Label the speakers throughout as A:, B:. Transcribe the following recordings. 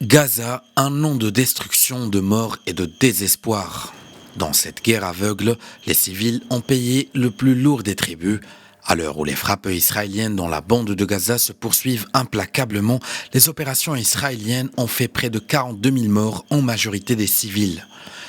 A: Gaza, un nom de destruction, de mort et de désespoir. Dans cette guerre aveugle, les civils ont payé le plus lourd des tributs. À l'heure où les frappes israéliennes dans la bande de Gaza se poursuivent implacablement, les opérations israéliennes ont fait près de 42 000 morts, en majorité des civils.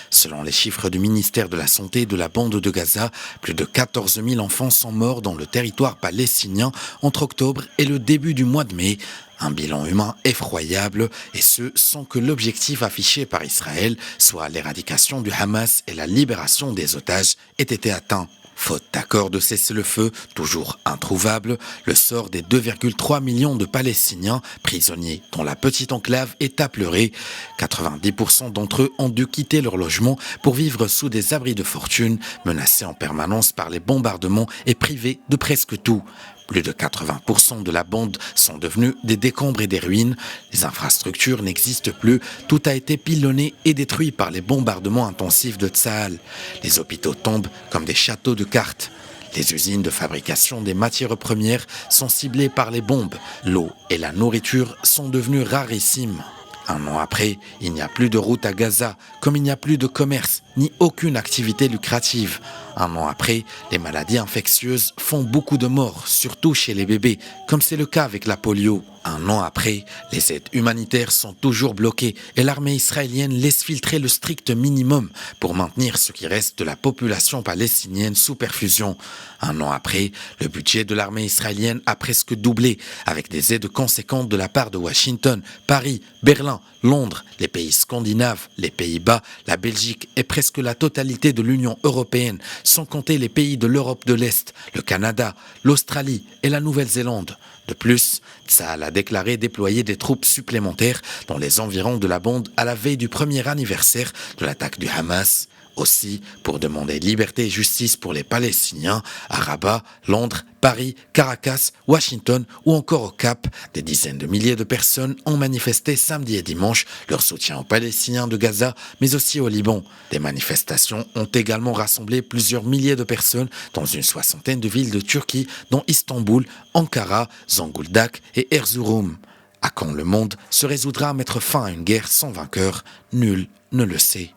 A: Selon les chiffres du ministère de la Santé de la bande de Gaza, plus de 14 000 enfants sont morts dans le territoire palestinien entre octobre et le début du mois de mai. Un bilan humain effroyable, et ce sans que l'objectif affiché par Israël, soit l'éradication du Hamas et la libération des otages, ait été atteint. Faute d'accord de cessez-le-feu, toujours introuvable, le sort des 2,3 millions de Palestiniens prisonniers dont la petite enclave est à pleurer. 90% d'entre eux ont dû quitter leur logement pour vivre sous des abris de fortune, menacés en permanence par les bombardements et privés de presque tout. Plus de 80% de la bande sont devenus des décombres et des ruines. Les infrastructures n'existent plus. Tout a été pilonné et détruit par les bombardements intensifs de Tsahal. Les hôpitaux tombent comme des châteaux de cartes. Les usines de fabrication des matières premières sont ciblées par les bombes. L'eau et la nourriture sont devenues rarissimes. Un an après, il n'y a plus de route à Gaza, comme il n'y a plus de commerce, ni aucune activité lucrative. Un an après, les maladies infectieuses font beaucoup de morts, surtout chez les bébés, comme c'est le cas avec la polio. Un an après, les aides humanitaires sont toujours bloquées et l'armée israélienne laisse filtrer le strict minimum pour maintenir ce qui reste de la population palestinienne sous perfusion. Un an après, le budget de l'armée israélienne a presque doublé, avec des aides conséquentes de la part de Washington, Paris, Berlin, Londres, les pays scandinaves, les Pays-Bas, la Belgique et presque la totalité de l'Union européenne, sans compter les pays de l'Europe de l'Est, le Canada, l'Australie et la Nouvelle-Zélande. De plus, Tsahal a déclaré déployer des troupes supplémentaires dans les environs de la bande à la veille du premier anniversaire de l'attaque du Hamas. Aussi, pour demander liberté et justice pour les Palestiniens, à Rabat, Londres, Paris, Caracas, Washington ou encore au Cap, des dizaines de milliers de personnes ont manifesté samedi et dimanche leur soutien aux Palestiniens de Gaza, mais aussi au Liban. Des manifestations ont également rassemblé plusieurs milliers de personnes dans une soixantaine de villes de Turquie, dont Istanbul, Ankara, Zonguldak et Erzurum. À quand le monde se résoudra à mettre fin à une guerre sans vainqueur? Nul ne le sait.